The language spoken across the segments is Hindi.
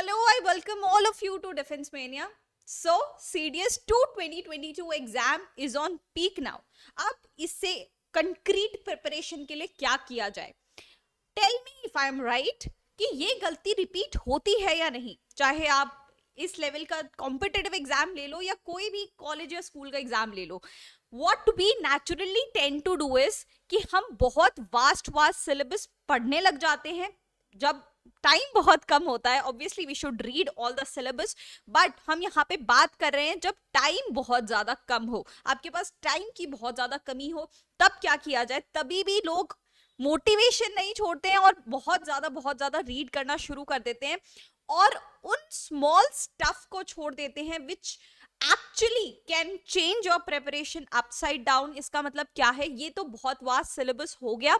Hello, I welcome all of you to Defense Mania. So, CDS 2 2022 exam is on peak now. अब इससे कंक्रीट प्रिपरेशन के लिए क्या किया जाए? Tell me if I am right कि ये गलती रिपीट होती है या नहीं, चाहे आप इस लेवल का कॉम्पिटिटिव एग्जाम ले लो या कोई भी कॉलेज या स्कूल का एग्जाम ले लो. What we naturally tend to do is कि हम बहुत वास्ट सिलेबस पढ़ने लग जाते हैं. जब टाइम बहुत कम होता है, obviously we should read all the syllabus, but हम यहाँ पे बात कर रहे हैं जब टाइम बहुत ज्यादा कम हो, आपके पास टाइम की बहुत ज्यादा कमी हो, तब क्या किया जाए? तभी भी लोग मोटिवेशन नहीं छोड़ते हैं और बहुत ज्यादा रीड करना शुरू कर देते हैं और उन स्मॉल स्टफ को छोड़ देते हैं which actually can change your preparation upside down. इसका मतलब क्या है? ये तो बहुत वास्ट सिलेबस हो गया,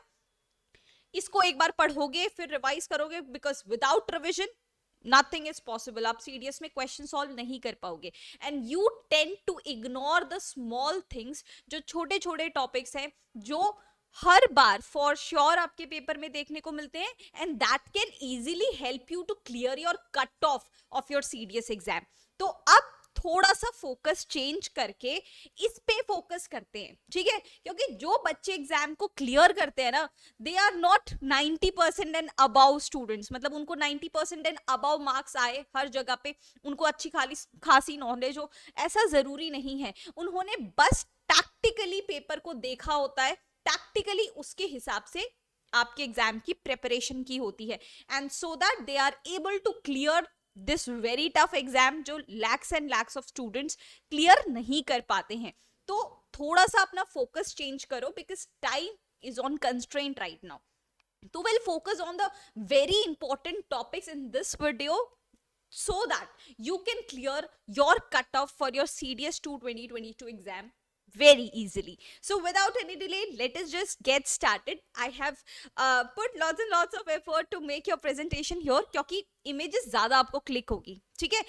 इसको एक बार पढ़ोगे फिर रिवाइज करोगे, because without revision nothing is possible. आप सीडीएस में क्वेश्चन सॉल्व नहीं कर पाओगे and you tend to ignore the small things, जो छोटे छोटे टॉपिक्स हैं जो हर बार फॉर श्योर आपके पेपर में देखने को मिलते हैं and that can easily help you to clear your cut off your CDS exam. तो अब थोड़ा सा फोकस चेंज करके इस पे फोकस करते हैं, ठीक है? क्योंकि जो बच्चे एग्जाम को क्लियर करते हैं ना, they are not 90% and about students. मतलब उनको 90% एंड अबाउ मार्क्स आए हर जगह पे, उनको अच्छी खासी नॉलेज हो, ऐसा जरूरी नहीं है. उन्होंने बस टैक्टिकली पेपर को देखा होता है, टैक्टिकली उसके हिसाब से आपके एग्जाम की प्रिपरेशन की होती है and so that they are able to clear this very tough exam जो lakhs and lakhs of students clear नहीं कर पाते हैं. तो थोड़ा सा अपना फोकस चेंज करो because time is on constraint right now. तो we'll focus on the very important topics in this video so that you can clear your cutoff for your CDS 2 2022 exam very easily. So without any delay, let us just get started. I have put lots and lots of effort to make your presentation here क्योंकि images ज़्यादा आपको क्लिक होगी, ठीक है?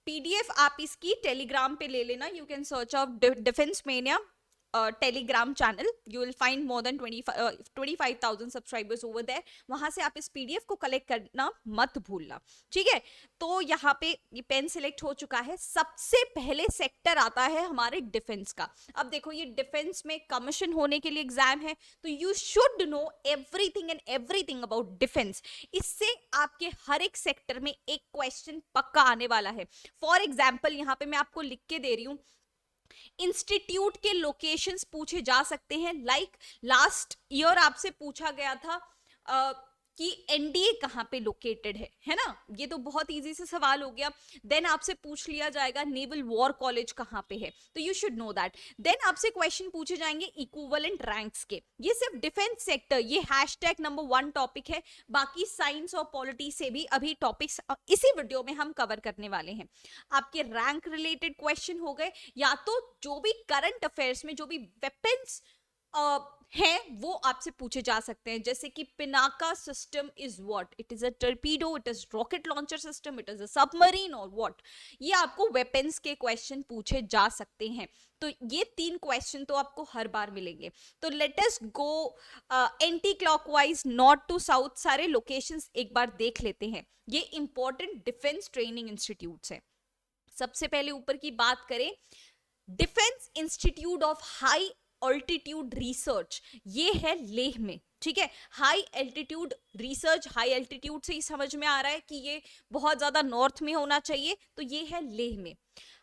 PDF आप इसकी टेलीग्राम पे ले लेना. You can search out Defense Mania Telegram channel. You will find more than 25,000 subscribers over there. वहां से आप इस पीडीएफ को कलेक्ट करना मत भूलना, ठीक है? तो यहाँ पे ये पेन सिलेक्ट हो चुका है. सबसे पहले सेक्टर आता है हमारे डिफेंस का. अब देखो, ये डिफेंस में कमीशन होने के लिए एग्जाम है, तो you should know everything and everything about defence. इससे आपके हर एक सेक्टर में एक क्वेश्चन पक्का आने वाला है. फॉर एग्जाम्पल यहाँ पे मैं आपको लिख के दे रही हूँ, इंस्टीट्यूट के लोकेशंस पूछे जा सकते हैं. लाइक लास्ट ईयर आपसे पूछा गया था कि एनडीए कहाँ पे लोकेटेड है ना? ये तो बहुत इजी से सवाल हो गया. देन आपसे पूछ लिया जाएगा नेवल वॉर कॉलेज कहाँ पे है, तो you should know that. Then आपसे क्वेश्चन पूछे जाएंगे इक्विवेलेंट रैंक्स के. ये सिर्फ डिफेंस सेक्टर, ये हैशटैग नंबर 1 टॉपिक है. बाकी साइंस और पॉलिटी से भी अभी टॉपिक्स इसी वीडियो में हम कवर करने वाले हैं. आपके रैंक रिलेटेड क्वेश्चन हो गए, या तो जो भी करंट अफेयर्स में जो भी वेपन्स हैं वो आपसे पूछे जा सकते हैं. जैसे कि Pinaka system is what? It is a torpedo, it is rocket launcher system, it is a submarine और व्हाट? ये आपको वेपन्स के क्वेश्चन पूछे जा सकते हैं. तो ये 3 क्वेश्चन तो आपको हर बार मिलेंगे. तो let us go anti clockwise, north to south. सारे लोकेशंस एक बार देख लेते हैं. ये इंपॉर्टेंट डिफेंस ट्रेनिंग इंस्टीट्यूट्स हैं. सबसे पहले ऊपर की बात करें, defence institute of high altitude research, ये है लेह में, ठीक है? High altitude research, high altitude से ही समझ में आ रहा है कि ये बहुत ज्यादा नॉर्थ में होना चाहिए, तो ये है लेह में.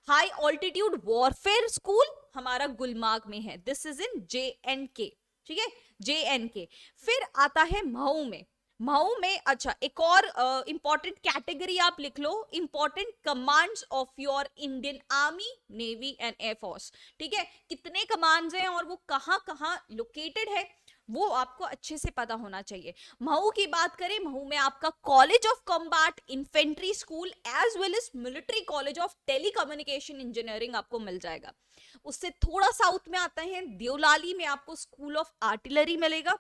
हाई ऑल्टीट्यूड वॉरफेयर स्कूल हमारा गुलमार्ग में है. दिस इज इन JNK, ठीक है? JNK. फिर आता है महू में. महू में अच्छा एक और इंपॉर्टेंट कैटेगरी आप लिख लो, important commands of your Indian army, navy and air force, ठीक है? कितने कमांड्स हैं और वो कहाँ कहाँ लोकेटेड है वो आपको अच्छे से पता होना चाहिए. महू की बात करें, महू में आपका college of combat infantry school as well as military college of telecommunication engineering आपको मिल जाएगा. उससे थोड़ा साउथ में आता है देवलाली में आपको स्कूल ऑफ आर्टिलरी मिलेगा.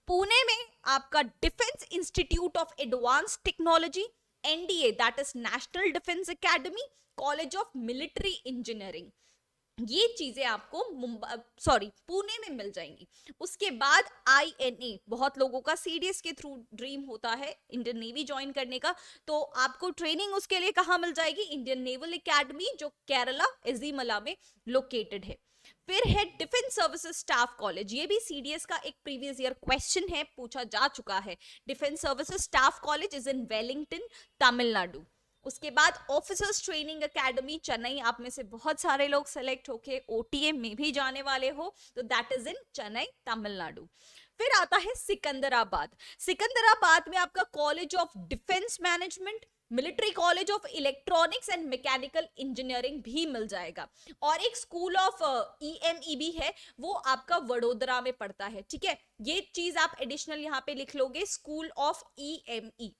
पुणे में आपका defence institute of advance technology, NDA, that is national defence academy, college of military engineering. ये चीजें आपको मुंबई सॉरी पुणे में मिल जाएंगी। उसके बाद INA, बहुत लोगों का CDS के थ्रू ड्रीम होता है इंडियन नेवी ज्वाइन करने का, तो आपको ट्रेनिंग उसके लिए कहाँ मिल जाएगी? इंडियन नेवल एकेडमी, जो केरला एजीमला में लोकेटेड है। फिर है डिफेंस सर्विसेज स्टाफ कॉलेज, ये भी CDS का एक प्रीवियस ईयर क्वेश्चन है, पूछा जा चुका है। Defence services staff college is in Wellington, Tamil Nadu. उसके बाद ऑफिसर्स ट्रेनिंग एकेडमी चेन्नई, आप में से बहुत सारे लोग सेलेक्ट होके OTA में भी जाने वाले हो, तो that is in Chennai, Tamil Nadu. फिर आता है सिकंदराबाद। सिकंदराबाद में आपका college of defence management, military college of electronics and mechanical engineering भी मिल जाएगा। और एक स्कूल ऑफ EME भी है, वो आपका वडोदरा में पड़ता है। ठीक है, ये चीज आप एडिशनल यहाँ पे लिख लोगे, स्कूल ऑफ EME,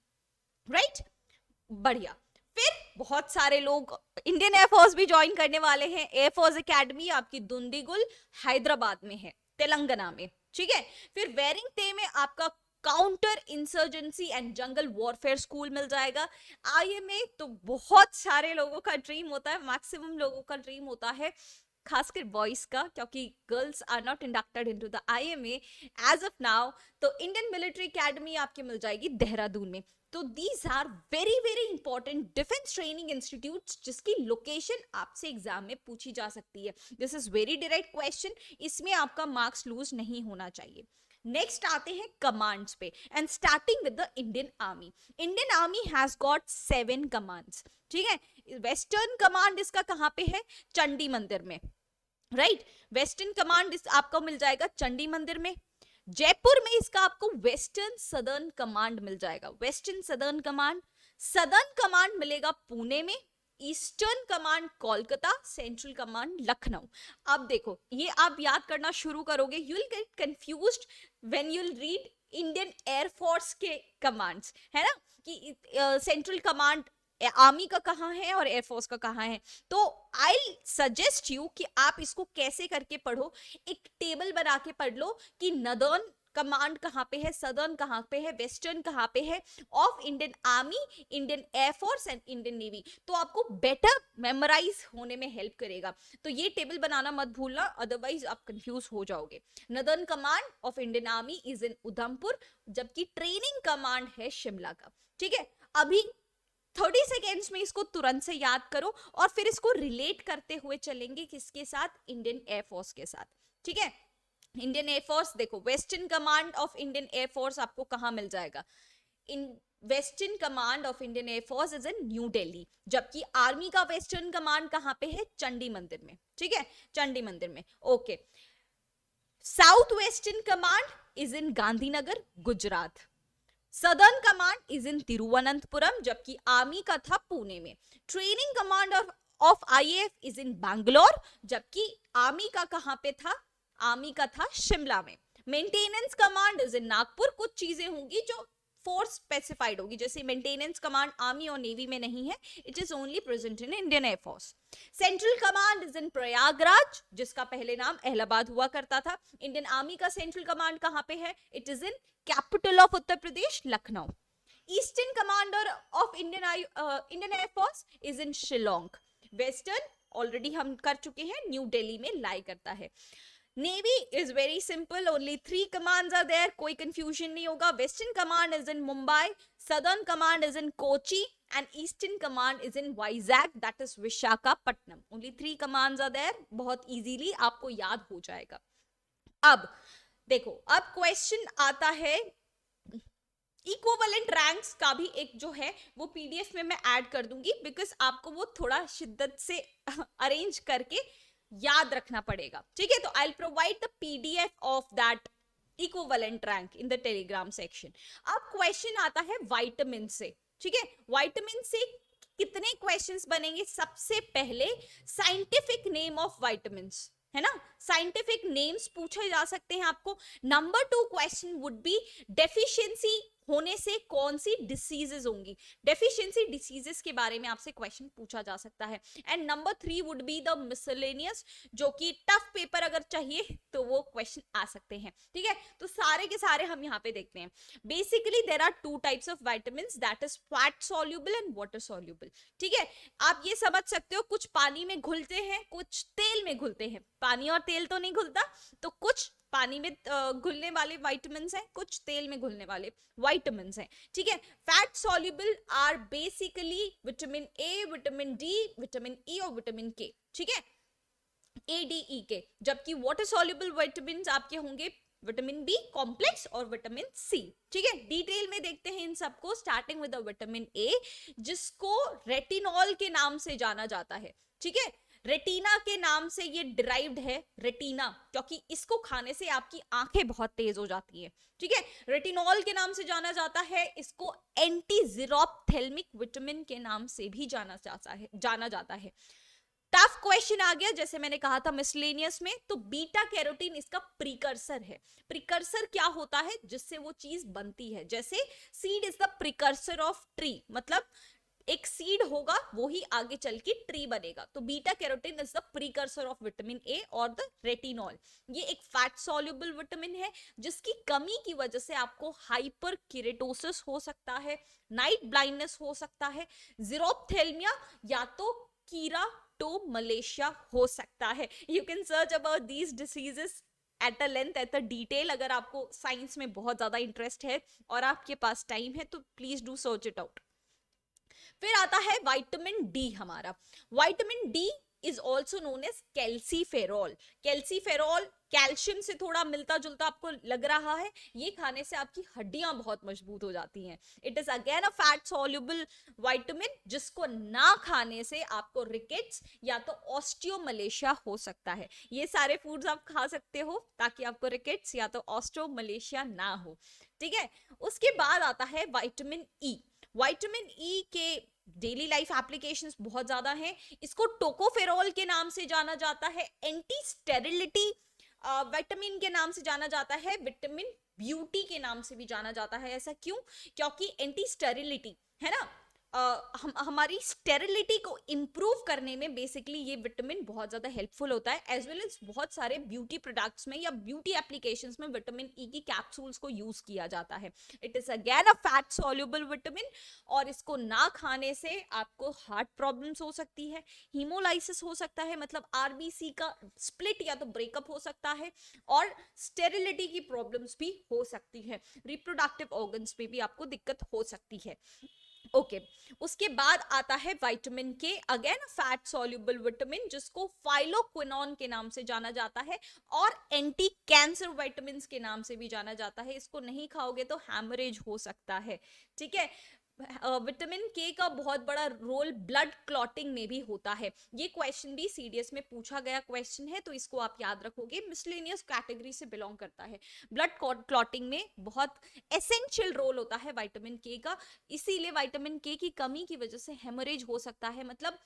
राइट? बढ़िया। फिर बहुत सारे लोग इंडियन एयरफोर्स भी ज्वाइन करने वाले हैं। एयरफोर्स एकेडमी आपकी दुंडीगुल हैदराबाद में है, तेलंगाना में। ठीक है, फिर वेरिंगटे में आपका counter insurgency and jungle warfare school मिल जाएगा। IMA तो बहुत सारे लोगों का ड्रीम होता है, मैक्सिमम लोगों का ड्रीम होता है, खासकर बॉयज का, क्योंकि girls are not inducted into the IMA as of now. तो इंडियन मिलिट्री एकेडमी आपके मिल जाएगी देहरादून में। तो these are very very important defence training institutes, जिसकी लोकेशन आपसे एग्जाम में पूछी जा सकती है। This is very direct question, इसमें आपका मार्क्स लूज नहीं होना चाहिए। नेक्स्ट आते हैं कमांड्स पे, and starting with the Indian army. Indian army has got 7 commands. ठीक है, वेस्टर्न कमांड इसका कहाँ पे है? चंडी मंदिर में, राइट? वेस्टर्न कमांड आपको मिल जाएगा चंडी मंदिर में। जयपुर में इसका आपको वेस्टर्न सदर्न कमांड मिल जाएगा, western southern command. Southern command मिलेगा पुणे में, eastern command Kolkata, central command Lucknow. अब देखो, ये आप याद करना शुरू करोगे, you will gate confused when you will read Indian air force के कमांड्स, है ना, कि सेंट्रल कमांड आर्मी का कहाँ है और एयरफोर्स का कहाँ है। तो आई सजेस्ट यू कि आप इसको कैसे करके पढ़ो, एक टेबल बना के पढ़ लो कि नदर्न कमांड कहाँ पे है, सदर्न कहाँ पे है, वेस्टर्न कहाँ पे है, of Indian army, Indian air force and Indian navy. तो आपको बेटर मेमोराइज होने में हेल्प करेगा। तो ये टेबल बनाना मत भूलना, अदरवाइज आप कंफ्यूज हो जाओगे। Northern command of Indian army is in Udhampur, जबकि ट्रेनिंग कमांड है शिमला का। ठीक है, अभी 30 सेकेंड्स में इसको तुरंत से याद करो, और फिर इसको रिलेट करते हुए चलेंगे किसके साथ? इंडियन एयरफोर्स के साथ। ठीक है, इंडियन एयरफोर्स देखो, western command of Indian air force आपको कहाँ मिल जाएगा? In western command of Indian air force is in new Delhi, जबकि आर्मी का वेस्टर्न कमांड कहाँ पे है? चंडी मंदिर में। ठीक है, चंडी मंदिर में। Okay, south western command is in Gandhinagar, Gujarat. Southern command is इन तिरुवनंतपुरम, जबकि आर्मी का था पुणे में। Training command of IAF is in Bangalore, जबकि आर्मी का कहां पे था? आर्मी का था शिमला में। मेंटेनेंस कमांड इज इन नागपुर। कुछ चीजें होंगी जो फोर्स स्पेसिफाइड होगी, जैसे मेंटेनेंस कमांड आर्मी और नेवी में नहीं है, it is only present in Indian air force. Central command is इन प्रयागराज, जिसका पहले नाम अहलाबाद हुआ करता था। इंडियन आर्मी का सेंट्रल कमांड कहां पे है? It is in capital of Uttar Pradesh, Lucknow. Eastern commander of Indian air force is in Shillong. Western already हम कर चुके हैं, न्यू दिल्ली में लाई करता है। Navy is very simple, only 3 commands are there, कोई कंफ्यूजन नहीं होगा। Western command is in Mumbai, southern command is in Kochi, and eastern command is in Vizag, that is Visakhapatnam. Only 3 commands are there, बहुत इजीली आपको याद हो जाएगा। अब देखो, अब क्वेश्चन आता है, इक्विवेलेंट रैंक्स का भी एक जो है वो PDF में मैं ऐड कर दूंगी, बिकॉज आपको वो थोड़ा शिद्दत से अरेंज करके याद रखना पड़ेगा। ठीक है, तो I will provide the PDF of that equivalent rank in the Telegram section. अब क्वेश्चन आता है विटामिन से। ठीक है, विटामिन से कितने क्वेश्चंस बनेंगे? सबसे पहले साइंटिफिक नेम ऑफ विटामिन्स, है ना, साइंटिफिक नेम्स पूछे जा सकते हैं आपको। Number 2 question would be deficiency होने से कौन सी डिसीजेस होंगी, डेफिशिएंसी डिसीजेस के बारे में आपसे क्वेश्चन पूछा जा सकता है। And number 3 would be the miscellaneous, जो कि टफ पेपर अगर चाहिए तो वो क्वेश्चन आ सकते हैं, ठीक है। तो सारे के सारे हम यहाँ पे देखते हैं। Basically there are two types of vitamins, that is fat soluble and water soluble, ठीक है। आप ये समझ सकते हो, कुछ पानी में घुलते हैं, कुछ तेल में घुलते हैं। पानी और तेल तो नहीं घुलता, तो कुछ पानी में घुलने वाले विटामिन्स हैं, कुछ तेल में घुलने वाले विटामिन्स हैं, ठीक है। Fat soluble are basically vitamin A, vitamin D, vitamin E और विटामिन के, ठीक है, ए डी ई के। जबकि वाटर सॉल्युबल विटामिन्स आपके होंगे विटामिन बी कॉम्प्लेक्स और विटामिन सी, ठीक है। डिटेल में देखते हैं इन सबको, स्टार्टिंग विद विटामिन ए, जिसको रेटिनॉल के नाम से जाना जाता है, ठीक है। रेटिना के नाम से ये डिराइव्ड है, रेटिना, क्योंकि इसको खाने से आपकी आंखें बहुत तेज हो जाती है, ठीक है। रेटिनॉल के नाम से जाना जाता है, इसको एंटीजीरोप्थेल्मिक विटामिन के नाम से भी जाना जाता है। टफ क्वेश्चन आ गया, जैसे मैंने कहा था मिसलेनियस में, तो बीटा कैरोटीन इसका प्रीकर्सर है। प्रीकर्सर क्या होता है, जिससे वो चीज बनती है। जैसे seed is the precursor of tree, मतलब एक सीड होगा वो ही आगे चल के ट्री बनेगा। तो beta carotene is the precursor of vitamin A और द रेटिनॉल। ये एक फैट सॉल्युबल विटामिन है, जिसकी कमी की वजह से आपको हाइपर किरेटोसिस हो सकता है, नाइट ब्लाइंडनेस हो सकता है, ज़ीरोफ्थेल्मिया या तो कीराटोमलेशिया हो सकता है। You can search about these diseases at a length, at a detail. अगर आपको साइंस में बहुत ज्यादा इंटरेस्ट है और आपके पास टाइम है तो please do search it out. फिर आता है विटामिन डी हमारा। Vitamin D is also known as calciferol. Calciferol calcium से थोड़ा मिलता जुलता आपको लग रहा है, ये खाने से आपकी हड्डियां बहुत मजबूत हो जाती हैं। It is again a fat soluble vitamin, जिसको ना खाने से आपको रिकेट्स या तो ऑस्टियोमलेशिया हो सकता है। ये सारे फूड्स आप खा सकते हो ताकि आपको रिकेट्स या तो ऑस्टियोमलेशिया ना हो, ठीक है। उसके बाद आता है विटामिन ई। विटामिन ई के डेली लाइफ एप्लीकेशंस बहुत ज्यादा हैं। इसको टोकोफेरॉल के नाम से जाना जाता है, एंटी स्टेरिलिटी विटामिन के नाम से जाना जाता है, विटामिन ब्यूटी के नाम से भी जाना जाता है। ऐसा क्यों? क्योंकि एंटी स्टेरिलिटी है ना, हमारी स्टेरिलिटी को इंप्रूव करने में बेसिकली ये विटामिन बहुत ज्यादा हेल्पफुल होता है, एज वेल एज बहुत सारे ब्यूटी प्रोडक्ट्स में या ब्यूटी एप्लीकेशंस में विटामिन ई की कैप्सूल्स को यूज किया जाता है। It is again a fat soluble vitamin, और इसको ना खाने से आपको हार्ट प्रॉब्लम्स हो सकती है, हीमोलाइसिस हो सकता है, मतलब आरबीसी का स्प्लिट या तो ब्रेकअप हो सकता है, और स्टेरिलिटी की प्रॉब्लम्स भी हो सकती है, रिप्रोडक्टिव ऑर्गन्स में भी आपको दिक्कत हो सकती है। ओके उसके बाद आता है विटामिन के, अगेन फैट सॉल्युबल विटामिन, जिसको फाइलोक्विनोन के नाम से जाना जाता है और एंटी कैंसर विटामिन के नाम से भी जाना जाता है। इसको नहीं खाओगे तो हैमरेज हो सकता है, ठीक है। विटामिन के का बहुत बड़ा रोल ब्लड क्लॉटिंग में भी होता है। ये क्वेश्चन भी सीडीएस में पूछा गया क्वेश्चन है, तो इसको आप याद रखोगे, मिसलेनियस कैटेगरी से बिलोंग करता है। ब्लड क्लॉटिंग में बहुत एसेंशियल रोल होता है विटामिन के का, इसीलिए विटामिन के की कमी की वजह से हेमरेज हो सकता है। मतलब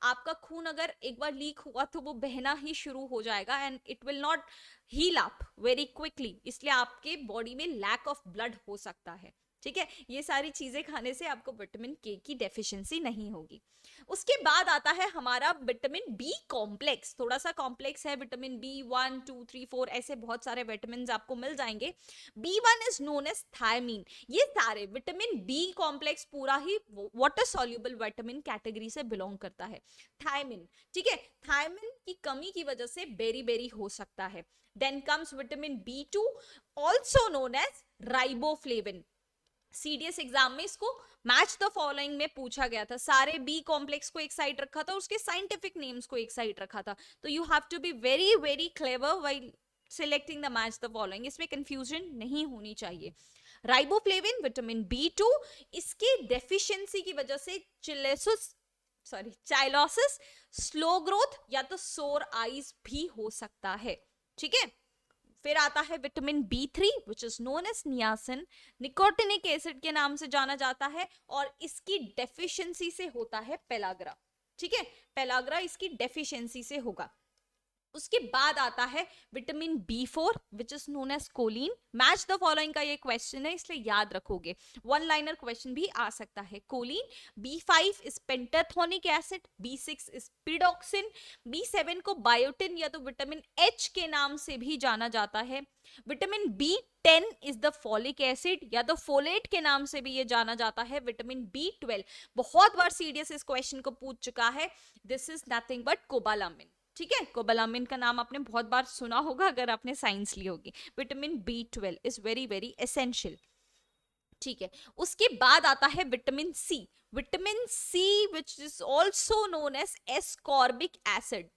आपका खून अगर एक बार लीक हुआ तो वो बहना ही शुरू हो जाएगा, and it will not heal up very quickly, इसलिए आपके बॉडी में लैक ऑफ ब्लड हो सकता है, ठीक है। ये सारी चीजें खाने से आपको विटामिन के की डेफिशिएंसी नहीं होगी। उसके बाद आता है हमारा विटामिन बी कॉम्प्लेक्स, थोड़ा सा कॉम्प्लेक्स है। विटामिन बी 1 2 3 4 ऐसे बहुत सारे विटामिन आपको मिल जाएंगे। B1 is known as thymine. ये सारे विटामिन बी कॉम्प्लेक्स पूरा ही वाटर सॉल्युबल विटामिन कैटेगरी से बिलोंग करता है। थायमीन, ठीक है, थायमीन की कमी की वजह से बेरी बेरी हो सकता है। Then comes vitamin B2 also known as riboflavin. CDS exam में इसको मैच द फॉलोइंग में पूछा गया था। सारे बी कॉम्प्लेक्स को एक साइड रखा था, उसके साइंटिफिक नेम्स को एक साइड रखा था। तो you have to be very very clever while selecting the match the following, इसमें कंफ्यूजन नहीं होनी चाहिए। राइबोफ्लेविन विटामिन B2, इसके डेफिशिएंसी की वजह से चाइलोसिस, स्लो ग्रोथ या तो सोर आईज भी हो सकता है, ठीक है। फिर आता है vitamin B3 which is known as niacin, nicotinic acid के नाम से जाना जाता है, और इसकी डेफिशिएंसी से होता है पेलाग्रा, ठीक है। पेलाग्रा इसकी डेफिशिएंसी से होगा। उसके बाद आता है vitamin B4 which is known as choline. Match the following का ये क्वेश्चन है, इसलिए याद रखोगे, वन लाइनर क्वेश्चन भी आ सकता है। Choline. B5 is pantothenic acid, B6 is pyridoxine, B7 को बायोटिन या तो विटामिन H के नाम से भी जाना जाता है। Vitamin B10 is the folic acid या तो फोलेट के नाम से भी ये जाना जाता है। विटामिन B12 बहुत बार सीडीएस इस क्वेश्चन को पूछ चुका है, this is nothing but cobalamin. ठीक है, कोबालामिन का नाम आपने बहुत बार सुना होगा अगर आपने साइंस ली होगी। Vitamin B12 is very very essential. ठीक है, उसके बाद आता है vitamin C. Vitamin C which is also known as ascorbic acid,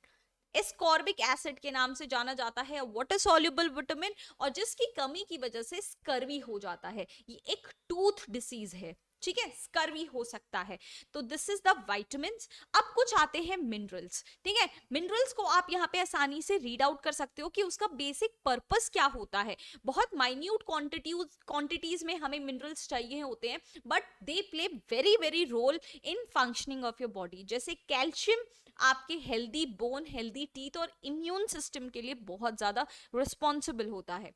ascorbic acid के नाम से जाना जाता है, वाटर सॉल्युबल विटामिन, और जिसकी कमी की वजह से स्कर्वी हो जाता है। ये एक टूथ डिसीज है, ठीक है, स्कर्वी हो सकता है। तो दिस इज द विटामिन्स। अब कुछ आते हैं मिनरल्स। ठीक है, मिनरल्स को आप यहाँ पे आसानी से रीड आउट कर सकते हो कि उसका बेसिक पर्पस क्या होता है। बहुत माइन्यूट क्वांटिटीज में हमें मिनरल्स चाहिए होते हैं, but they play very very role in functioning of your body. जैसे कैल्शियम आपके हेल्दी बोन, हेल्दी टीथ और इम्यून सिस्टम के लिए बहुत ज्यादा रिस्पॉन्सिबल होता है।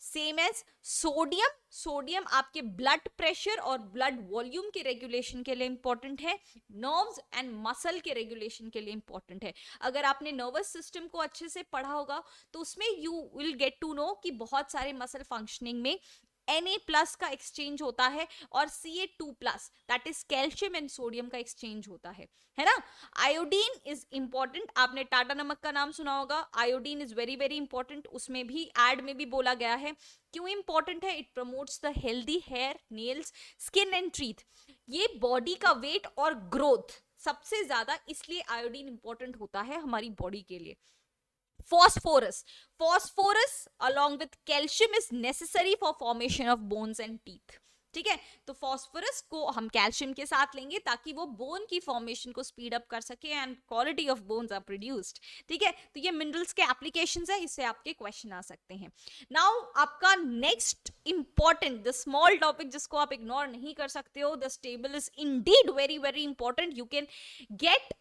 सेम एज सोडियम, सोडियम आपके ब्लड प्रेशर और ब्लड वॉल्यूम के रेगुलेशन के लिए इंपॉर्टेंट है। नर्व्स एंड मसल के रेगुलेशन के लिए इंपॉर्टेंट है। अगर आपने नर्वस सिस्टम को अच्छे से पढ़ा होगा तो उसमें you will get to know कि बहुत सारे मसल फंक्शनिंग में Na+ का एक्सचेंज होता है और Ca2+ that is calcium and sodium का एक्सचेंज होता है ना। आयोडीन इज इंपॉर्टेंट, आपने टाटा नमक का नाम सुना होगा, iodine is very very important. उसमें भी एड में भी बोला गया है क्यों इंपॉर्टेंट है, it promotes the healthy hair, nails, skin and teeth. ये बॉडी का वेट और ग्रोथ सबसे ज्यादा, इसलिए आयोडीन इंपॉर्टेंट होता है हमारी बॉडी के लिए। Phosphorus. Phosphorus along with calcium is necessary for formation of bones and teeth. ठीक है, तो फॉस्फोरस को हम कैल्शियम के साथ लेंगे ताकि वो बोन की फॉर्मेशन को स्पीड अप कर सके and quality of bones are produced. ठीक है, तो ये मिनरल्स के एप्लीकेशंस है, इससे आपके क्वेश्चन आ सकते हैं। नाउ आपका next important the small topic जिसको आप इग्नोर नहीं कर सकते हो, this table is Indeed very very important. You can get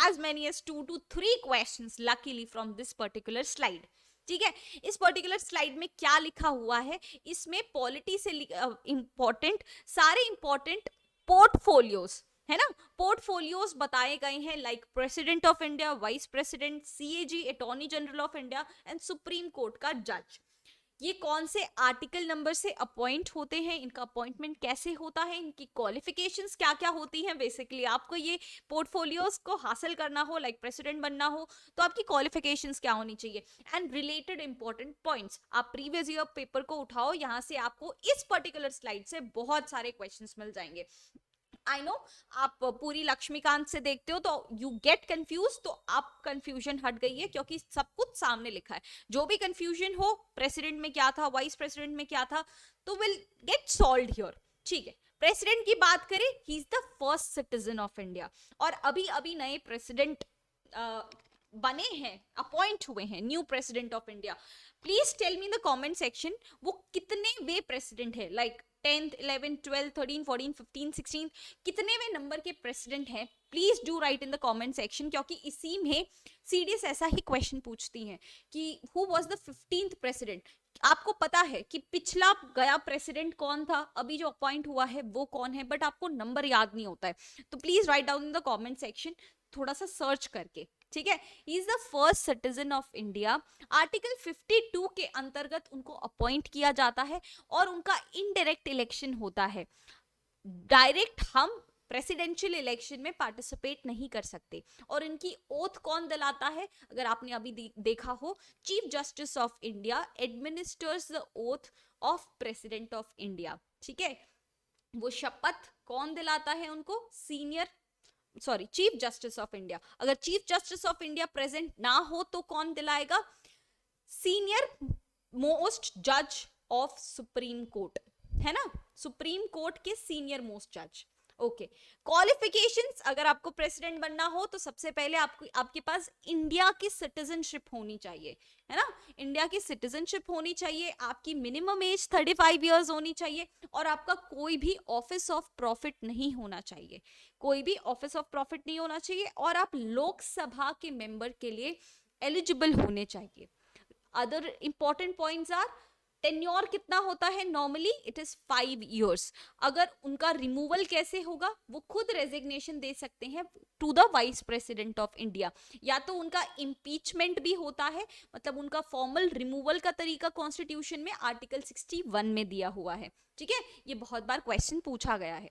as many as 2 to 3 questions luckily from this particular slide। ठीक है, इस पर्टिकुलर स्लाइड में क्या लिखा हुआ है, इसमें पॉलिटी से इंपॉर्टेंट सारे इंपॉर्टेंट पोर्टफोलियोज है ना, पोर्टफोलियोज बताए गए हैं, like president of India, vice president, CAG, attorney general of India and supreme court का जज। ये कौन से आर्टिकल नंबर से अपॉइंट होते हैं, इनका अपॉइंटमेंट कैसे होता है, इनकी क्वालिफिकेशंस क्या क्या होती हैं। बेसिकली आपको ये पोर्टफोलियोज को हासिल करना हो, लाइक प्रेसिडेंट बनना हो, तो आपकी क्वालिफिकेशंस क्या होनी चाहिए एंड रिलेटेड इंपॉर्टेंट पॉइंट्स। आप प्रीवियस ईयर पेपर को उठाओ, यहाँ से आपको इस पर्टिकुलर स्लाइड से बहुत सारे क्वेश्चंस मिल जाएंगे। आई नो आप पूरी लक्ष्मीकांत से देखते हो तो यू गेट कंफ्यूज, तो आप कंफ्यूजन हट गई है क्योंकि सब कुछ सामने लिखा है। जो भी कंफ्यूजन हो, प्रेसिडेंट में क्या था, वाइस प्रेसिडेंट में क्या था, तो विल गेट सॉल्व्ड हियर। ठीक है, प्रेसिडेंट की बात करें, ही is the first citizen of India, और अभी अभी नए प्रेसिडेंट बने हैं, अपॉइंट हुए हैं, new president of India. Please tell me in the comment section वो कितने वे प्रेसिडेंट है, लाइक 10th 11th 12th 13 14 15 16 कितने वे नंबर के प्रेसिडेंट हैं। Please do right in the comment section, क्योंकि इसी में सीडीएस ऐसा ही क्वेश्चन पूछती हैं कि who was the 15th president. आपको पता है कि पिछला गया प्रेसिडेंट कौन था, अभी जो अपॉइंट हुआ है वो कौन है, बट आपको नंबर याद नहीं होता है। तो please write down in the comment section, थोड़ा सा सर्च करके। ठीक है, he is the first citizen of India. Article 52 के अंतर्गत उनको अपॉइंट किया जाता है और उनका इनडायरेक्ट इलेक्शन होता है। डायरेक्ट हम प्रेसिडेंशियल इलेक्शन में पार्टिसिपेट नहीं कर सकते। और इनकी ओथ कौन दिलाता है, अगर आपने अभी देखा हो, chief justice of India administers the oath of president of India. ठीक है, वो शपथ कौन दिलाता है उनको, चीफ जस्टिस ऑफ इंडिया। अगर chief justice of India present ना हो तो कौन दिलाएगा, सीनियर मोस्ट जज ऑफ सुप्रीम कोर्ट, है ना, सुप्रीम कोर्ट के सीनियर मोस्ट जज। ओके, क्वालिफिकेशंस, अगर आपको प्रेसिडेंट बनना हो तो सबसे पहले आपके पास इंडिया की सिटीजनशिप होनी चाहिए, है ना, इंडिया की सिटीजनशिप होनी चाहिए, आपकी मिनिमम एज 35 इयर्स होनी चाहिए, और आपका कोई भी ऑफिस ऑफ प्रॉफिट नहीं होना चाहिए, कोई भी ऑफिस ऑफ प्रॉफिट नहीं होना चाहिए, और आप लोकसभा के मेंबर के लिए एलिजिबल होने चाहिए। Other important points are, tenure कितना होता है, नॉर्मली इट इज 5 years। अगर उनका रिमूवल कैसे होगा, वो खुद रेजिग्नेशन दे सकते हैं to the vice president of India, या तो उनका इम्पीचमेंट भी होता है, मतलब उनका फॉर्मल रिमूवल का तरीका कॉन्स्टिट्यूशन में आर्टिकल 61 में दिया हुआ है। ठीक है, ये बहुत बार क्वेश्चन पूछा गया है।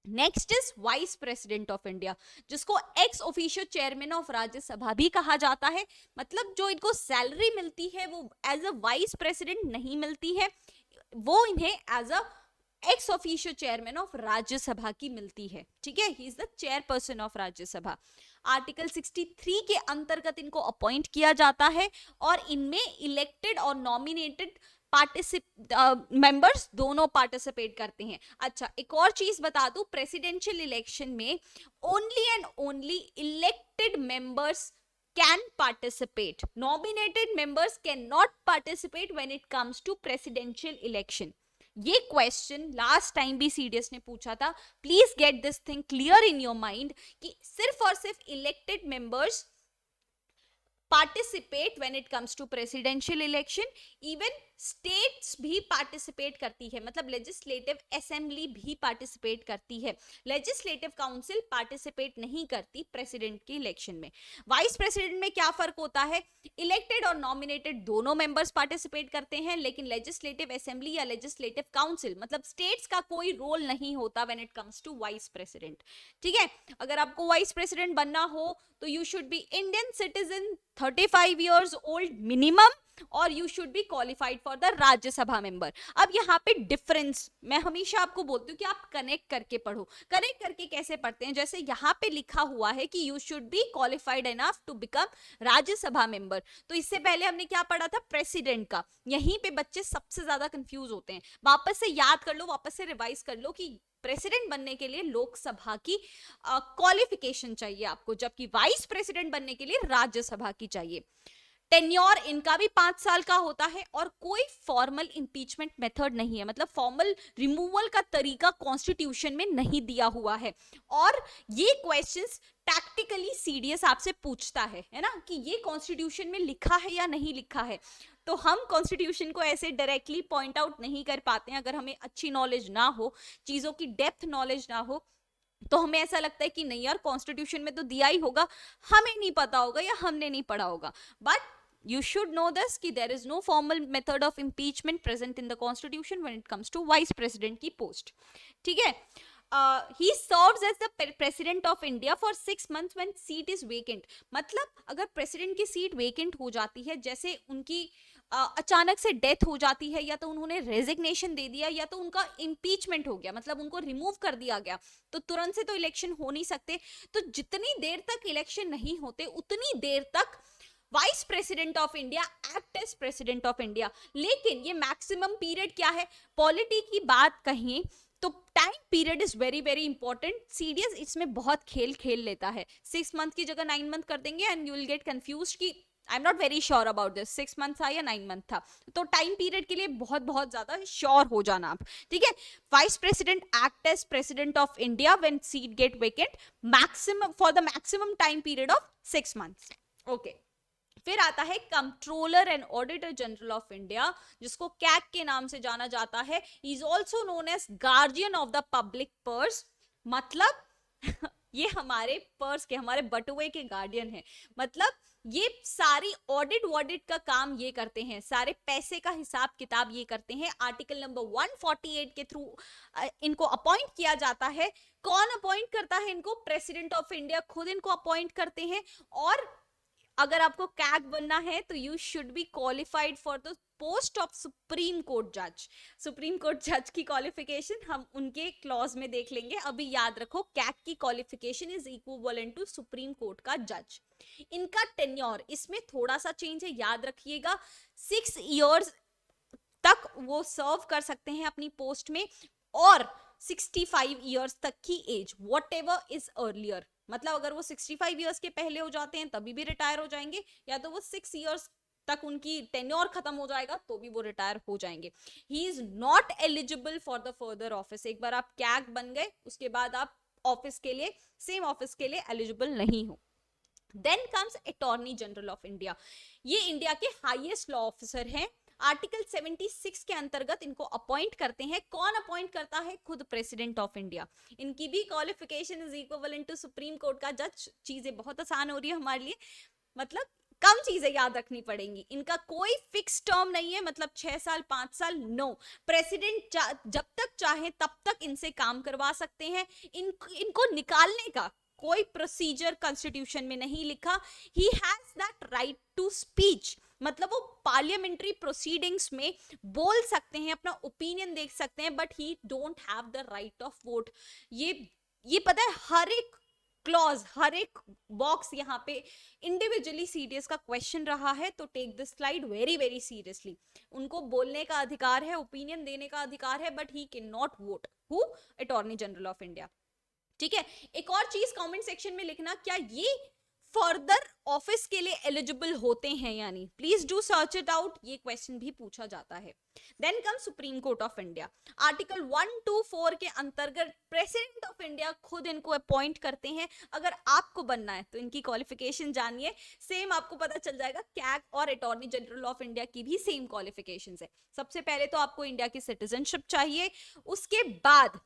Next is vice president of India, जिसको ex officio chairman of Rajya Sabha भी कहा जाता है। मतलब जो इनको सैलरी मिलती है वो एज अ वाइस प्रेसिडेंट नहीं मिलती है, वो इन्हें as a ex officio chairman of Rajya Sabha की मिलती है। ठीक है, he is the chairperson of Rajya Sabha. Article 63 के अंतर्गत इनको अपॉइंट किया जाता है और इनमें इलेक्टेड और नॉमिनेटेड मेंबर्स दोनों पार्टिसिपेट करते हैं। अच्छा, एक और चीज बता दूं, प्रेसिडेंशियल इलेक्शन में only and only elected members can participate, nominated members cannot participate when it comes to presidential election। ये क्वेश्चन लास्ट टाइम भी सीडीएस ने पूछा था, please get this thing clear in your mind कि सिर्फ और सिर्फ elected members participate when it comes to presidential election. Even states भी पार्टिसिपेट करती है, मतलब लेजिस्लेटिव असेंबली भी पार्टिसिपेट करती है, लेजिस्लेटिव काउंसिल पार्टिसिपेट नहीं करती प्रेसिडेंट के इलेक्शन में। वाइस प्रेसिडेंट में क्या फर्क होता है, इलेक्टेड और नॉमिनेटेड दोनों मेंबर्स पार्टिसिपेट करते हैं, लेकिन लेजिस्लेटिव असेंबली या लेजिस्लेटिव काउंसिल मतलब स्टेट्स का कोई रोल नहीं होता when it comes to vice president. ठीक है, अगर आपको वाइस प्रेसिडेंट बनना हो तो you should be Indian citizen, 35 years old minimum, और you should be qualified for the Rajya Sabha member. अब यहाँ पे डिफरेंस मैं हमेशा आपको बोलती हूँ कि आप कनेक्ट करके पढ़ो। कनेक्ट करके कैसे पढ़ते हैं, जैसे यहाँ पे लिखा हुआ है कि you should be qualified enough to become Rajya Sabha member, तो इससे पहले हमने क्या पढ़ा था, प्रेसिडेंट का। यहीं पे बच्चे सबसे ज्यादा कंफ्यूज होते हैं। वापस से याद कर लो, वापस से रिवाइज कर लो कि प्रेसिडेंट बनने के लिए लोकसभा की क्वालिफिकेशन चाहिए आपको, जबकि वाइस प्रेसिडेंट बनने के लिए राज्यसभा की चाहिए। टेन्योर इनका भी 5 साल का होता है और कोई फॉर्मल इंपीचमेंट मेथड नहीं है, मतलब फॉर्मल रिमूवल का तरीका कॉन्स्टिट्यूशन में नहीं दिया हुआ है। और ये क्वेश्चंस टैक्टिकली सीडीएस आपसे पूछता है ना, कि ये कॉन्स्टिट्यूशन में लिखा है या नहीं लिखा है। तो हम कॉन्स्टिट्यूशन को ऐसे डायरेक्टली पॉइंट आउट नहीं कर पाते हैं, अगर हमें अच्छी नॉलेज ना हो, चीजों की डेप्थ नॉलेज ना हो, तो हमें ऐसा लगता है कि नहीं यार कॉन्स्टिट्यूशन में तो दिया ही होगा, हमें नहीं पता होगा या हमने नहीं पढ़ा होगा। But you should know this कि there is no formal method of impeachment present in the constitution when it comes to vice president की post। ठीक है, he serves as the president of India for 6 months when seat is vacant। मतलब अगर president की सीट vacant हो जाती है, जैसे उनकी अचानक से डेथ हो जाती है, या तो उन्होंने रेजिग्नेशन दे दिया, या तो उनका इम्पीचमेंट हो गया, मतलब उनको रिमूव कर दिया गया, तो तुरंत से तो इलेक्शन हो नहीं सकते। तो जितनी देर तक इलेक्शन नहीं होते उतनी देर तक vice president of India act as president of India. लेकिन ये मैक्सिमम पीरियड क्या है, पॉलिटी की बात कहें तो time period is very very important. CDS इसमें बहुत खेल खेल लेता है, 6 मंथ की जगह 9 मंथ कर देंगे and you will get confuse कि I am not very sure about this, 6 month था या 9 मंथ था। तो टाइम पीरियड के लिए बहुत बहुत ज्यादा श्योर हो जाना आप। ठीक है, vice president act as president of India when seat get vacant maximum for the maximum time period of 6 months. Okay, फिर आता है controller and auditor general of India, जिसको कैग के नाम से जाना जाता है। He is also known as guardian of the public purse. मतलब ये हमारे पर्स के, हमारे बटुए के गार्डियन है। मतलब ये सारी ऑडिट का काम ये करते हैं, सारे पैसे का हिसाब किताब ये करते हैं। आर्टिकल नंबर 148 के थ्रू इनको अपॉइंट किया जाता है। कौन अपॉइंट करता है इनको, प्रेसिडेंट ऑफ इंडिया खुद इनको अपॉइंट करते हैं। और अगर आपको कैग बनना है तो you should be qualified for the post of supreme court जज। सुप्रीम कोर्ट जज की क्वालिफिकेशन हम उनके क्लॉज में देख लेंगे। अभी याद रखो, कैग की qualification is equivalent to supreme court का जज। इनका टेन्योर इसमें थोड़ा सा चेंज है, याद रखिएगा 6 years तक वो सर्व कर सकते हैं अपनी पोस्ट में, और 65 years तक की age, whatever is earlier. मतलब अगर वो 65 years के पहले हो जाते हैं तभी भी रिटायर हो जाएंगे, या तो वो 6 years तक उनकी टेन्योर खत्म हो जाएगा तो भी वो रिटायर हो जाएंगे। He is not eligible for the further office. एक बार आप कैग बन गए उसके बाद आप ऑफिस के लिए, सेम ऑफिस के लिए एलिजिबल नहीं हो। Then comes attorney general of India, ये इंडिया के हाईएस्ट लॉ ऑफिसर हैं। आर्टिकल 76 के अंतर्गत इनको अपॉइंट करते हैं। कौन अपॉइंट करता है? खुद प्रेसिडेंट ऑफ इंडिया। इनकी भी qualification is equivalent to supreme court का जज। चीजें बहुत आसान हो रही है हमारे लिए, मतलब कम चीजें याद रखनी पड़ेंगी। इनका कोई फिक्स टर्म नहीं है, मतलब 6 साल 5 साल, नो। प्रेसिडेंट जब तक चाहे तब तक इनसे काम करवा सकते हैं। इनको निकालने का कोई प्रोसीजर कॉन्स्टिट्यूशन में नहीं लिखा। He has that right to speech, मतलब वो पार्लियामेंट्री प्रोसीडिंग्स में बोल सकते हैं, अपना ओपिनियन देख सकते हैं, but he don't have the right of vote. ये पता है, हर एक क्लॉज, हर एक बॉक्स यहाँ पे इंडिविजुअली सीडीएस का क्वेश्चन रहा है, तो take this slide very very seriously. उनको बोलने का अधिकार है, ओपिनियन देने का अधिकार है, but he can not vote. Who? Attorney general of India. ठीक है, एक और चीज कमेंट सेक्शन में लिखना, क्या ये फर्दर ऑफिस के लिए एलिजिबल होते हैं यानी, please do search it out, ये क्वेश्चन भी पूछा जाता है। Then come supreme court of India. Article 124 के अंतर्गत प्रेसिडेंट ऑफ इंडिया खुद इनको अपॉइंट करते हैं। अगर आपको बनना है तो इनकी क्वालिफिकेशन जानिए, सेम आपको पता चल जाएगा। कैग और अटॉर्नी जनरल ऑफ इंडिया की भी सेम क्वालिफिकेशंस है। सबसे पहले तो आपको इंडिया की सिटीजनशिप चाहिए, उसके बाद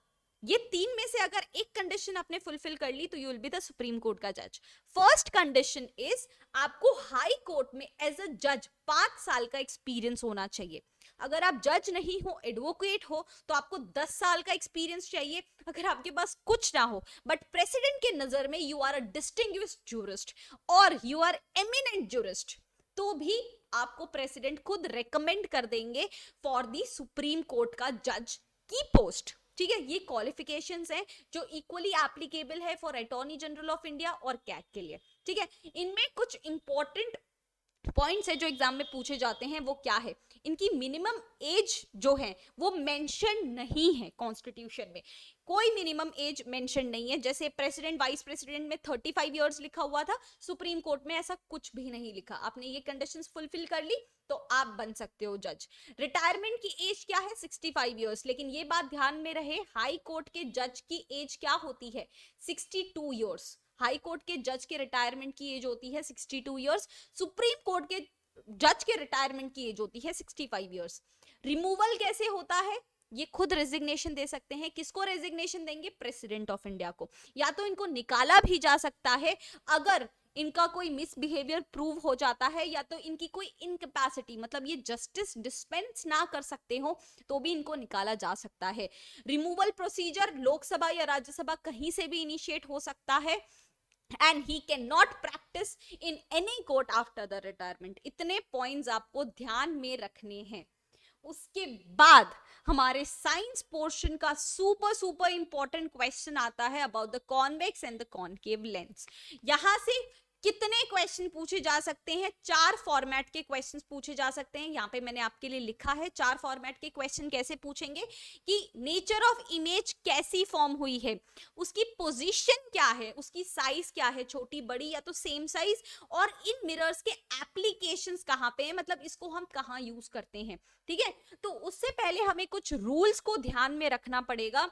ये 3 में से अगर एक कंडीशन आपने फुलफिल कर ली तो you will be the supreme court का जज। फर्स्ट कंडीशन इज आपको हाई कोर्ट में एज अ जज 5 साल का एक्सपीरियंस होना चाहिए। अगर आप जज नहीं हो, एडवोकेट हो, तो आपको 10 साल का एक्सपीरियंस चाहिए। अगर आपके पास कुछ ना हो बट प्रेसिडेंट के नजर में you are a distinguished jurist और यू आर एमिनेंट जूरिस्ट, तो भी आपको प्रेसिडेंट खुद रेकमेंड कर देंगे फॉर द सुप्रीम कोर्ट का जज की पोस्ट। ठीक है, ये क्वालिफिकेशंस हैं जो इक्वली एप्लीकेबल है for attorney general of India और कैग के लिए। ठीक है, इनमें कुछ इंपॉर्टेंट पॉइंट्स है जो एग्जाम में पूछे जाते हैं, वो क्या है? इनकी मिनिमम एज जो है वो मेंशन नहीं है कॉन्स्टिट्यूशन में, कोई मिनिमम एज मेंशन नहीं है। जैसे प्रेसिडेंट वाइस प्रेसिडेंट में 35 इयर्स लिखा हुआ था, सुप्रीम कोर्ट में ऐसा कुछ भी नहीं लिखा। आपने ये कंडीशंस फुलफिल कर ली तो आप बन सकते हो जज। रिटायरमेंट की एज क्या है? 65 इयर्स। लेकिन ये बात ध्यान में रहे, हाई कोर्ट के जज की एज क्या होती है? 62 इयर्स। हाई कोर्ट के जज के रिटायरमेंट की एज होती है 62 इयर्स। सुप्रीम कोर्ट के जज के रिटायरमेंट की एज होती है 65 इयर्स। रिमूवल कैसे होता है? ये खुद रेजिग्नेशन दे सकते हैं। किसको रेजिग्नेशन देंगे? प्रेसिडेंट ऑफ इंडिया को। या तो इनको निकाला भी जा सकता है अगर इनका कोई मिसबिहेवियर प्रूव हो जाता है, या तो इनकी कोई इनकैपेसिटी, मतलब ये जस्टिस डिस्पेंस ना कर सकते हो, तो भी इनको निकाला जा सकता है। रिमूवल प्रोसीजर लोकसभा या राज्यसभा कहीं से भी इनिशिएट हो सकता है। And he can not practice in any court after the retirement. इतने पॉइंट्स आपको ध्यान में रखने हैं। उसके बाद हमारे साइंस पोर्शन का सुपर इंपॉर्टेंट क्वेश्चन आता है about the convex and the concave lens. यहां से कितने क्वेश्चन पूछे जा सकते हैं? 4 फॉर्मेट के क्वेश्चंस पूछे जा सकते हैं। यहाँ पे मैंने आपके लिए लिखा है 4 फॉर्मेट के क्वेश्चन कैसे पूछेंगे, कि नेचर ऑफ इमेज कैसी फॉर्म हुई है, उसकी पोजीशन क्या है, उसकी साइज क्या है, छोटी बड़ी या तो सेम साइज, और इन मिरर्स के एप्लीकेशंस कहाँ पे हैं, मतलब इसको हम कहाँ यूज करते हैं। ठीक है, तो उससे पहले हमें कुछ रूल्स को ध्यान में रखना पड़ेगा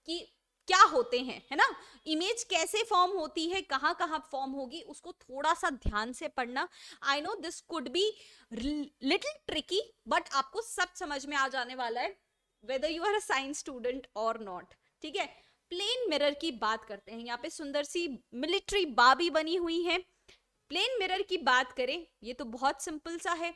कि क्या होते हैं, है ना। इमेज कैसे फॉर्म होती है, कहां कहां फॉर्म होगी, उसको थोड़ा सा ध्यान से पढ़ना। I know this could be little tricky, but आपको सब समझ में आ जाने वाला है, whether you are a science student और नॉट। ठीक है, प्लेन मिरर की बात करते हैं। यहाँ पे सुंदर सी मिलिट्री बाबी बनी हुई है। प्लेन मिरर की बात करें, ये तो बहुत सिंपल सा है।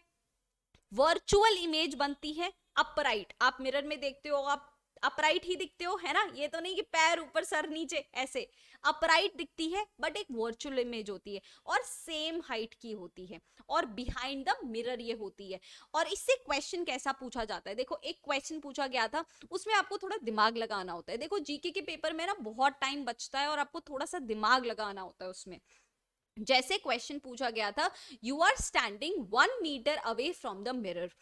वर्चुअल इमेज बनती है अपराइट। आप मिरर में देखते हो, आप अपराइट ही दिखते हो, है ना। ये तो नहीं कि पैर ऊपर सर नीचे, ऐसे अपराइट दिखती है, बट एक वर्चुअल इमेज होती है और सेम हाइट की होती है, और बिहाइंड द मिरर ये होती है। और इससे क्वेश्चन कैसा पूछा जाता है, देखो एक क्वेश्चन पूछा गया था, उसमें आपको थोड़ा दिमाग लगाना होता है। देखो जीके के पेपर में ना बहुत टाइम बचता है और आपको थोड़ा सा दिमाग लगाना होता है उसमें। जैसे क्वेश्चन पूछा गया था, you are standing 1 metre away from the mirror.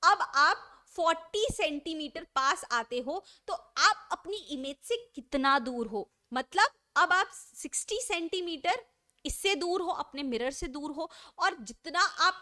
अब आप 40 सेंटीमीटर पास आते हो, तो आप अपनी इमेज से कितना दूर हो, मतलब अब आप 60 सेंटीमीटर इससे दूर हो, अपने मिरर से दूर हो, और जितना आप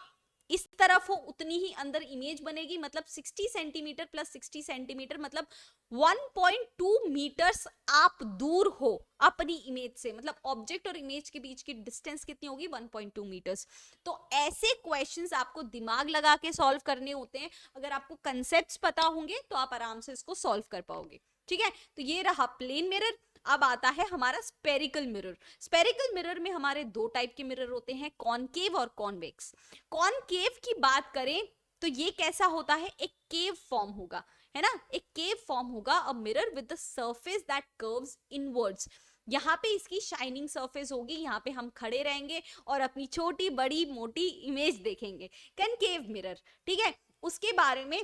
इस तरफ हो उतनी ही अंदर इमेज बनेगी, मतलब 60 सेंटीमीटर प्लस 60 सेंटीमीटर मतलब 1.2 मीटर्स आप दूर हो अपनी इमेज से, मतलब ऑब्जेक्ट और इमेज के बीच की डिस्टेंस कितनी होगी, 1.2 मीटर्स। तो ऐसे क्वेश्चंस आपको दिमाग लगा के सॉल्व करने होते हैं। अगर आपको कंसेप्ट्स पता होंगे तो आप आराम से इसको सॉल्व कर पाओगे, ठीक है। तो ये रहा प्लेन मिरर। अब आता है हमारा स्पेरिकल मिरर। स्पेरिकल मिरर में हमारे दो टाइप के मिरर होते हैं, कॉनकेव और कॉन्वेक्स। कॉनकेव की बात करें तो ये कैसा होता है, एक केव फॉर्म होगा, है ना, एक केव फॉर्म होगा, a mirror with the surface that curves inwards. यहाँ पे इसकी शाइनिंग सरफेस होगी, यहाँ पे हम खड़े रहेंगे और अपनी छोटी बड़ी मोटी इमेज देखेंगे, कनकेव मिरर, ठीक है। उसके बारे में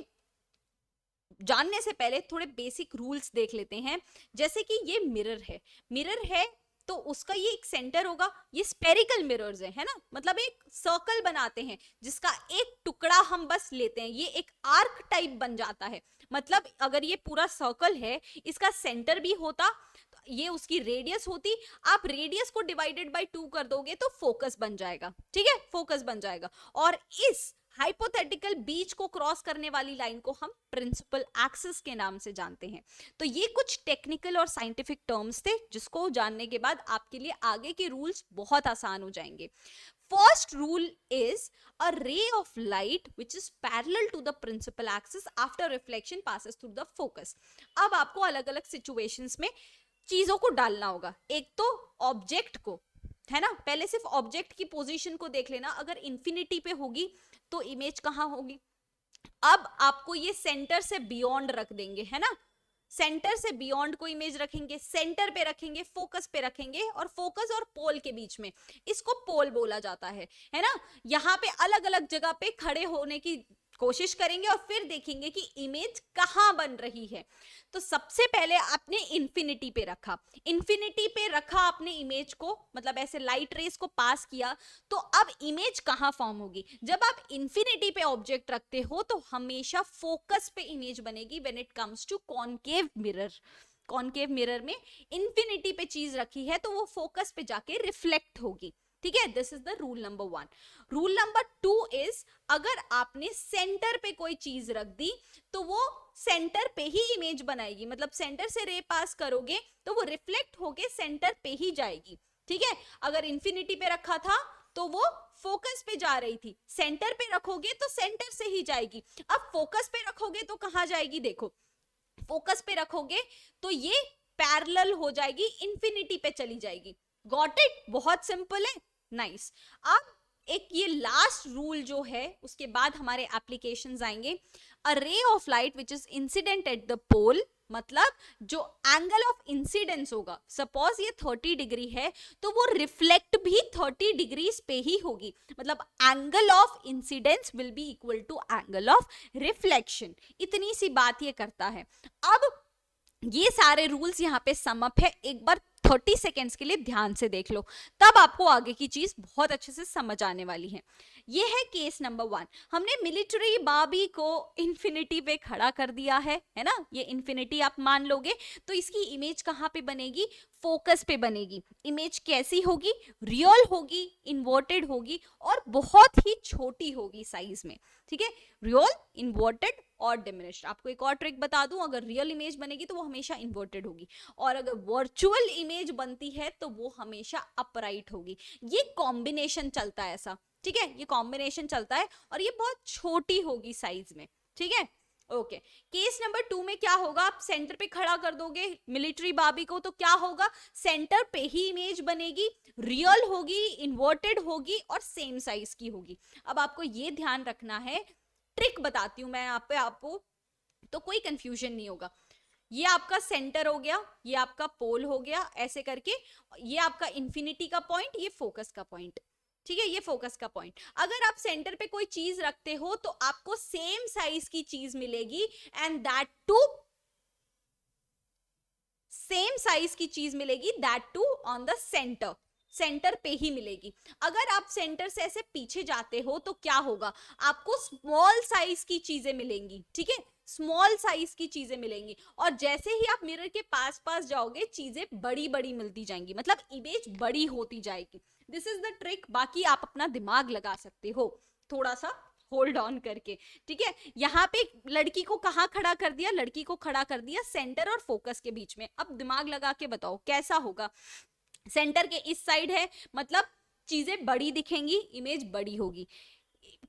जानने से पहले थोड़े बेसिक रूल्स देख लेते हैं। जैसे कि ये मिरर है तो उसका ये एक सेंटर होगा, ये स्पेरिकल मिरर्स है ना, मतलब एक सर्कल बनाते हैं जिसका एक टुकड़ा हम बस लेते हैं, ये एक आर्क टाइप बन जाता है। मतलब अगर ये पूरा सर्कल है, इसका सेंटर भी होता, ये उसकी रेडियस होती, आप रेडियस को डिवाइडेड बाय 2 कर दोगे तो फोकस बन जाएगा, ठीक है, फोकस बन जाएगा। और इस हाइपोथेटिकल बीच को क्रॉस करने वाली लाइन को हम प्रिंसिपल एक्सिस के नाम से जानते हैं। तो ये कुछ टेक्निकल और साइंटिफिक टर्म्स थे जिसको जानने के बाद आपके लिए आगे के रूल्स बहुत आसान हो जाएंगे। First rule is a ray of light which is parallel to the principal axis after reflection passes through the focus। अब आपको अलग अलग सिचुएशंस में चीजों को डालना होगा। एक तो ऑब्जेक्ट को, है ना, पहले सिर्फ ऑब्जेक्ट की पोजीशन को देख लेना, अगर इंफिनिटी पे होगी तो इमेज कहां होगी। अब आपको ये सेंटर से बियॉन्ड रख देंगे, है ना, सेंटर से बियॉन्ड को इमेज रखेंगे, सेंटर पे रखेंगे, फोकस पे रखेंगे, और फोकस और पोल के बीच में, इसको पोल बोला जाता है ना। यहाँ पे अलग अलग जगह पे खड़े होने की कोशिश करेंगे और फिर देखेंगे कि इमेज कहां बन रही है। तो सबसे पहले आपने इंफिनिटी पे रखा आपने इमेज को, मतलब ऐसे लाइट रेस को पास किया, तो अब इमेज कहां फॉर्म होगी। जब आप इंफिनिटी पे ऑब्जेक्ट रखते हो तो हमेशा फोकस पे इमेज बनेगी when it comes to concave mirror. Concave mirror में इंफिनिटी पे चीज रखी है तो वो फोकस पे जाके रिफ्लेक्ट होगी, ठीक है। This is the rule number 1। Rule number 2 is, अगर आपने सेंटर पे कोई चीज रख दी तो वो सेंटर पे ही इमेज बनाएगी, मतलब सेंटर से रे पास करोगे तो वो रिफ्लेक्ट होके सेंटर पे ही जाएगी, ठीक है। अगर इंफिनिटी पे रखा था तो वो फोकस पे जा रही थी, सेंटर पे रखोगे तो सेंटर से ही जाएगी। अब फोकस पे रखोगे तो कहां जाएगी, देखो फोकस पे रखोगे तो ये पैरेलल हो जाएगी, इंफिनिटी पे चली जाएगी। गॉट इट, बहुत सिंपल है, नाइस। अब एक ये लास्ट रूल जो है, उसके बाद हमारे एप्लीकेशंस आएंगे। A ray of light which is incident at the pole, मतलब जो एंगल ऑफ इंसिडेंस होगा, सपोज ये 30 डिग्री है तो वो रिफ्लेक्ट भी 30 डिग्रीज पे ही होगी, मतलब angle of incidence will be equal to angle of reflection. इतनी सी बात ये करता है। अब ये सारे रूल्स यहाँ पे समअप है, एक बार 30 सेकेंड्स के लिए ध्यान से देख लो, तब आपको आगे की चीज बहुत अच्छे से समझ आने वाली है। ये है केस नंबर 1। हमने मिलिट्री बाबी को इंफिनिटी पे खड़ा कर दिया है ना, ये इंफिनिटी आप मान लोगे तो इसकी इमेज कहाँ पे बनेगी, फोकस पे बनेगी। इमेज कैसी होगी, रियल होगी, इन्वर्टेड होगी और बहुत ही छोटी होगी साइज में, ठीक है। रियल, इन्वर्टेड और डिमिनिश्ड। आपको एक और ट्रिक बता दूं, अगर रियल इमेज बनेगी तो वो हमेशा इन्वर्टेड होगी, और अगर वर्चुअल इमेज बनती है तो वो हमेशा अपराइट होगी। ये कॉम्बिनेशन चलता है ऐसा, ठीक है, ये कॉम्बिनेशन चलता है और ये बहुत छोटी होगी साइज में, ठीक है। ओके, केस नंबर 2 में क्या होगा, आप सेंटर पे खड़ा कर दोगे मिलिट्री बाबी को तो क्या होगा, सेंटर पे ही इमेज बनेगी, रियल होगी, इन्वर्टेड होगी और सेम साइज की होगी। अब आपको ये ध्यान रखना है, ट्रिक बताती हूं मैं आपको, तो कोई कंफ्यूजन नहीं होगा। ये आपका सेंटर हो गया, ये आपका पोल हो गया, ऐसे करके ये आपका इंफिनिटी का पॉइंट, ये फोकस का पॉइंट, ठीक है, ये फोकस का पॉइंट। अगर आप सेंटर पे कोई चीज रखते हो तो आपको सेम साइज की चीज मिलेगी, and that too same size की चीज मिलेगी, that too on the centre, centre पे ही मिलेगी। अगर आप सेंटर से ऐसे पीछे जाते हो तो क्या होगा, आपको स्मॉल साइज की चीजें मिलेंगी, ठीक है, स्मॉल साइज की चीजें मिलेंगी, और जैसे ही आप मिरर के पास पास जाओगे चीजें बड़ी बड़ी मिलती जाएंगी, मतलब इमेज बड़ी होती जाएगी। दिस इज द ट्रिक, बाकी आप अपना दिमाग लगा सकते हो थोड़ा सा होल्ड ऑन करके, ठीक है। यहाँ पे लड़की को कहाँ खड़ा कर दिया, लड़की को खड़ा कर दिया सेंटर और फोकस के बीच में। अब दिमाग लगा के बताओ कैसा होगा, सेंटर के इस साइड है, मतलब चीजें बड़ी दिखेंगी, इमेज बड़ी होगी।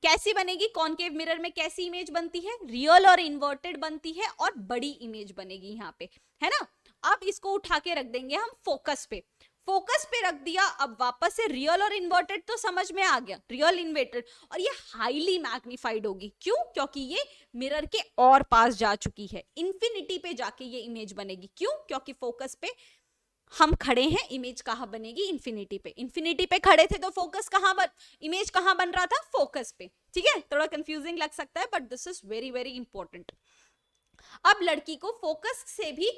कैसी बनेगी कॉनकेव मिरर में, कैसी इमेज बनती है, रियल और इन्वर्टेड बनती है और बड़ी इमेज बनेगी यहाँ पे, है ना। अब इसको उठा के रख देंगे हम फोकस पे, फोकस पे रख दिया। अब वापस से रियल और इन्वर्टेड तो समझ में आ गया, रियल इन्वर्टेड, और ये हाईली मैग्निफाइड होगी, क्यों, क्योंकि ये मिरर के और पास जा चुकी है, इन्फिनिटी पे जाके ये इमेज बनेगी, क्यों, क्योंकि फोकस पे हम खड़े हैं, इमेज कहाँ बनेगी, इन्फिनिटी पे। इन्फिनिटी पे खड़े थे तो फोकस कहाँ इमेज कहाँ बन रहा था, फोकस पे, ठीक है। थोड़ा कंफ्यूजिंग लग सकता है but this is very very important. अब लड़की को फोकस से भी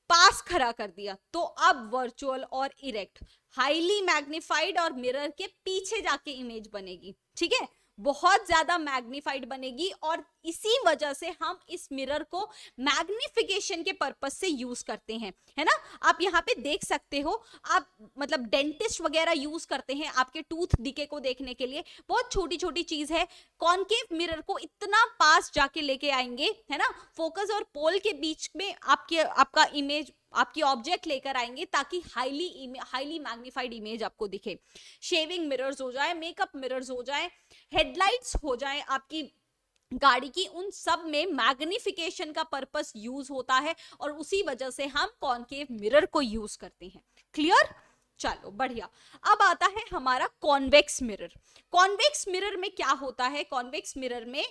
पास खड़ा कर दिया, तो अब वर्चुअल और इरेक्ट, हाईली मैग्निफाइड और मिरर के पीछे जाके इमेज बनेगी, ठीक है, बहुत ज्यादा मैग्निफाइड बनेगी। और इसी वजह से हम इस मिरर को मैग्निफिकेशन के पर्पस से यूज करते हैं, है ना। आप यहाँ पे देख सकते हो, आप मतलब डेंटिस्ट वगैरह यूज करते हैं आपके टूथ डिके को देखने के लिए, बहुत छोटी छोटी चीज है, कॉनकेव मिरर को इतना पास जाके लेके आएंगे, है ना, फोकस और पोल के बीच में आपका इमेज, आपकी ऑब्जेक्ट लेकर आएंगे ताकि हाईली मैग्निफाइड इमेज आपको दिखे। शेविंग मिरर्स हो जाए, मेकअप मिरर्स हो जाए, हेडलाइट्स हो जाए आपकी गाड़ी की, उन सब में मैग्निफिकेशन का पर्पस यूज होता है और उसी वजह से हम कॉनकेव मिरर को यूज करते हैं। क्लियर, चलो बढ़िया। अब आता है हमारा कॉन्वेक्स मिरर। कॉन्वेक्स मिरर में क्या होता है, कॉन्वेक्स मिरर में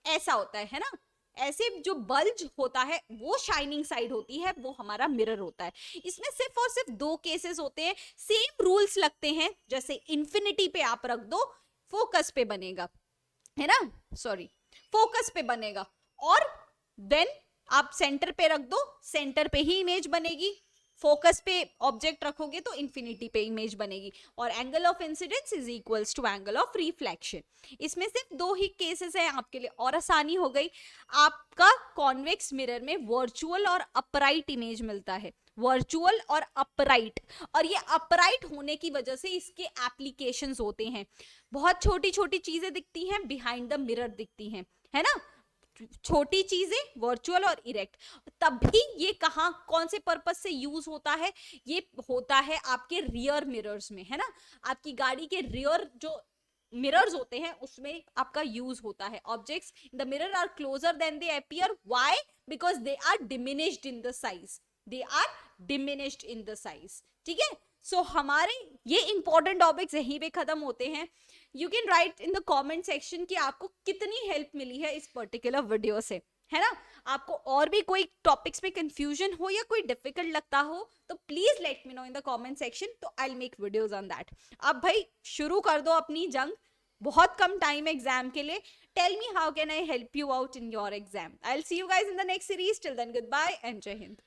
ऐसा होता है ना, ऐसे जो बल्ज होता है वो शाइनिंग साइड होती है, वो हमारा मिरर होता है। इसमें सिर्फ और सिर्फ दो केसेस होते हैं, सेम रूल्स लगते हैं, जैसे इन्फिनिटी पे आप रख दो, फोकस पे बनेगा, है ना, सॉरी फोकस पे बनेगा, और देन आप सेंटर पे रख दो, सेंटर पे ही इमेज बनेगी, फोकस पे ऑब्जेक्ट रखोगे तो इन्फिनिटी पे इमेज बनेगी, और angle of incidence is equals to angle of reflection. इसमें सिर्फ दो ही केसेस हैं आपके लिए, और आसानी हो गई। आपका कॉन्वेक्स मिरर में वर्चुअल और अपराइट इमेज मिलता है, वर्चुअल और अपराइट, और ये अपराइट होने की वजह से इसके एप्लीकेशंस होते हैं, बहुत छोटी छोटी चीजें दिखती हैं, बिहाइंड द मिरर दिखती हैं, है ना, छोटी चीजें वर्चुअल और इरेक्ट। तभी ये कहाँ कौन से पर्पस से यूज होता है, ये होता है आपके रियर मिरर्स में, है ना, आपकी गाड़ी के रियर जो मिरर्स होते हैं उसमें आपका यूज होता है। Objects in the mirror are closer than they appear, why, because they are diminished in the size, they are diminished in the size, ठीक है। सो हमारे ये इंपॉर्टेंट टॉपिक्स यहीं पे खत्म होते हैं। You can write in the comment section कि आपको कितनी हेल्प मिली है इस पर्टिकुलर वीडियो से, है ना। आपको और भी कोई टॉपिक्स में कंफ्यूजन हो या कोई डिफिकल्ट लगता हो तो please let me know in the comment section, तो I will make videos on that. अब भाई शुरू कर दो अपनी जंग, बहुत कम टाइम है एग्जाम के लिए। Tell me how can I help you out in your exam. I will see you guys in the next series, till then goodbye and Jai Hind.